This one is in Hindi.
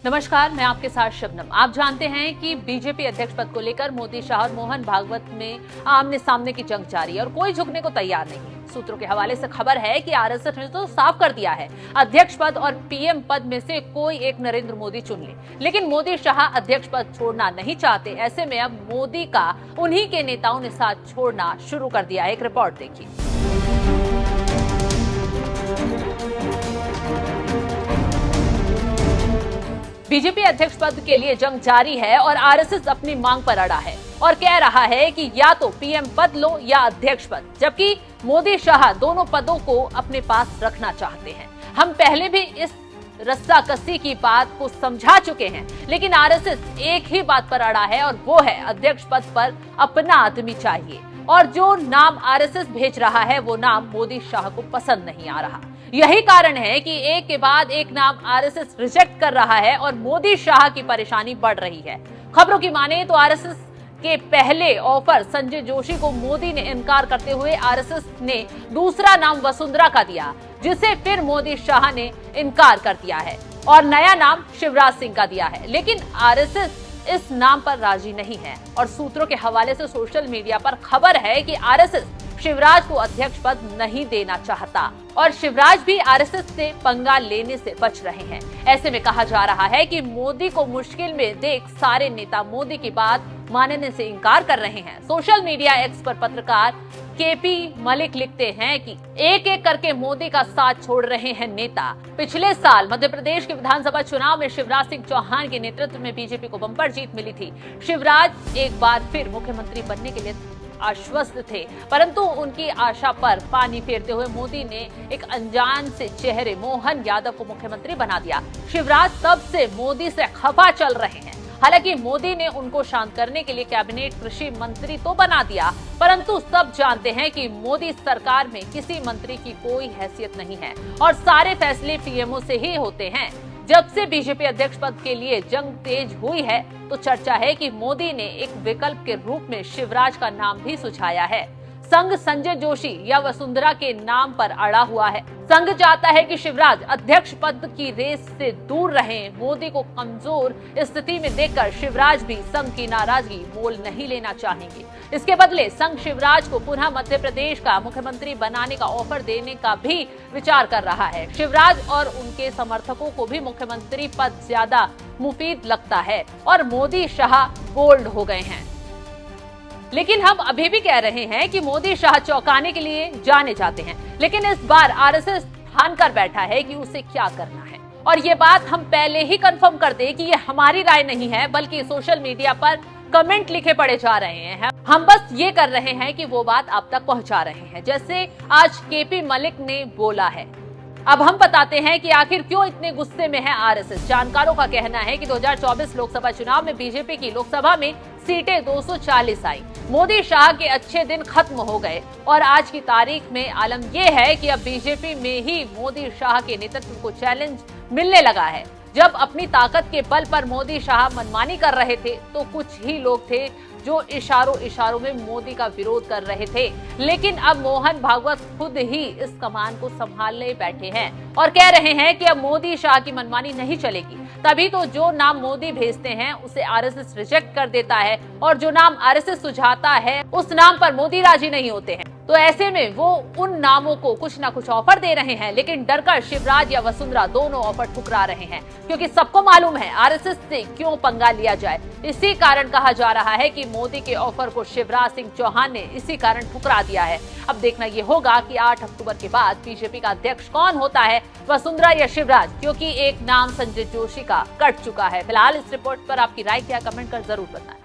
नमस्कार, मैं आपके साथ शबनम। आप जानते हैं कि बीजेपी अध्यक्ष पद को लेकर मोदी शाह और मोहन भागवत में आमने सामने की जंग जारी है और कोई झुकने को तैयार नहीं है। सूत्रों के हवाले से खबर है कि आरएसएस ने तो साफ कर दिया है, अध्यक्ष पद और पीएम पद में से कोई एक नरेंद्र मोदी चुन ले। लेकिन मोदी शाह अध्यक्ष पद छोड़ना नहीं चाहते। ऐसे में अब मोदी का उन्हीं के नेताओं ने साथ छोड़ना शुरू कर दिया है। एक रिपोर्ट देखिए। बीजेपी अध्यक्ष पद के लिए जंग जारी है और आरएसएस अपनी मांग पर अड़ा है और कह रहा है कि या तो पीएम पद लो या अध्यक्ष पद, जबकि मोदी शाह दोनों पदों को अपने पास रखना चाहते हैं। हम पहले भी इस रस्साकसी की बात को समझा चुके हैं, लेकिन आरएसएस एक ही बात पर अड़ा है और वो है अध्यक्ष पद पर अपना आदमी चाहिए। और जो नाम आरएसएस भेज रहा है वो नाम मोदी शाह को पसंद नहीं आ रहा। यही कारण है कि एक के बाद एक नाम आरएसएस रिजेक्ट कर रहा है और मोदी शाह की परेशानी बढ़ रही है। खबरों की माने तो आरएसएस के पहले ऑफर संजय जोशी को मोदी ने इनकार करते हुए आरएसएस ने दूसरा नाम वसुंधरा का दिया, जिसे फिर मोदी शाह ने इनकार कर दिया है और नया नाम शिवराज सिंह का दिया है। लेकिन आरएसएस इस नाम पर राजी नहीं है और सूत्रों के हवाले से सोशल मीडिया पर खबर है कि आरएसएस शिवराज को अध्यक्ष पद नहीं देना चाहता और शिवराज भी आरएसएस से पंगा लेने से बच रहे हैं। ऐसे में कहा जा रहा है कि मोदी को मुश्किल में देख सारे नेता मोदी की बात मानने से इनकार कर रहे हैं। सोशल मीडिया एक्स पर पत्रकार केपी मलिक लिखते हैं कि एक एक करके मोदी का साथ छोड़ रहे हैं नेता। पिछले साल मध्य प्रदेश के विधानसभा चुनाव में शिवराज सिंह चौहान के नेतृत्व में बीजेपी को बम्पर जीत मिली थी। शिवराज एक बार फिर मुख्यमंत्री बनने के लिए आश्वस्त थे, परंतु उनकी आशा पर पानी फेरते हुए मोदी ने एक अनजान से चेहरे मोहन यादव को मुख्यमंत्री बना दिया। शिवराज तब से मोदी से खफा चल रहे हैं। हालांकि मोदी ने उनको शांत करने के लिए कैबिनेट कृषि मंत्री तो बना दिया, परंतु सब जानते हैं कि मोदी सरकार में किसी मंत्री की कोई हैसियत नहीं है और सारे फैसले पीएमओ से ही होते हैं। जब से बीजेपी अध्यक्ष पद के लिए जंग तेज हुई है तो चर्चा है कि मोदी ने एक विकल्प के रूप में शिवराज का नाम भी सुझाया है। संघ संजय जोशी या वसुंधरा के नाम पर अड़ा हुआ है। संघ चाहता है कि शिवराज अध्यक्ष पद की रेस से दूर रहें। मोदी को कमजोर स्थिति में देखकर शिवराज भी संघ की नाराजगी मोल नहीं लेना चाहेंगे। इसके बदले संघ शिवराज को पुनः मध्य प्रदेश का मुख्यमंत्री बनाने का ऑफर देने का भी विचार कर रहा है। शिवराज और उनके समर्थकों को भी मुख्यमंत्री पद ज्यादा मुफीद लगता है और मोदी शाह बोल्ड हो गए हैं। लेकिन हम अभी भी कह रहे हैं कि मोदी शाह चौंकाने के लिए जाने जाते हैं, लेकिन इस बार आरएसएस ठान कर बैठा है कि उसे क्या करना है। और ये बात हम पहले ही कंफर्म कर दें कि ये हमारी राय नहीं है, बल्कि सोशल मीडिया पर कमेंट लिखे पड़े जा रहे हैं। हम बस ये कर रहे हैं कि वो बात आप तक पहुंचा रहे हैं, जैसे आज केपी मलिक ने बोला है। अब हम बताते हैं कि आखिर क्यों इतने गुस्से में है आरएसएस। जानकारों का कहना है कि 2024 लोकसभा चुनाव में बीजेपी की लोकसभा में सीटें 240 आई। मोदी शाह के अच्छे दिन खत्म हो गए और आज की तारीख में आलम यह है कि अब बीजेपी में ही मोदी शाह के नेतृत्व को चैलेंज मिलने लगा है। जब अपनी ताकत के बल पर मोदी शाह मनमानी कर रहे थे तो कुछ ही लोग थे जो इशारों में मोदी का विरोध कर रहे थे, लेकिन अब मोहन भागवत खुद ही इस कमान को संभालने बैठे हैं और कह रहे हैं कि अब मोदी शाह की मनमानी नहीं चलेगी। तभी तो जो नाम मोदी भेजते हैं उसे आरएसएस रिजेक्ट कर देता है और जो नाम आरएसएस सुझाता है उस नाम पर मोदी राजी नहीं होते हैं। तो ऐसे में वो उन नामों को कुछ ना कुछ ऑफर दे रहे हैं, लेकिन डरकर शिवराज या वसुंधरा दोनों ऑफर ठुकरा रहे हैं, क्योंकि सबको मालूम है आरएसएस से क्यों पंगा लिया जाए। इसी कारण कहा जा रहा है कि मोदी के ऑफर को शिवराज सिंह चौहान ने इसी कारण ठुकरा दिया है। अब देखना ये होगा कि 8 अक्टूबर के बाद बीजेपी का अध्यक्ष कौन होता है, वसुंधरा या शिवराज, क्योंकि एक नाम संजय जोशी का कट चुका है। फिलहाल इस रिपोर्ट पर आपकी राय क्या, कमेंट कर जरूर बताएं।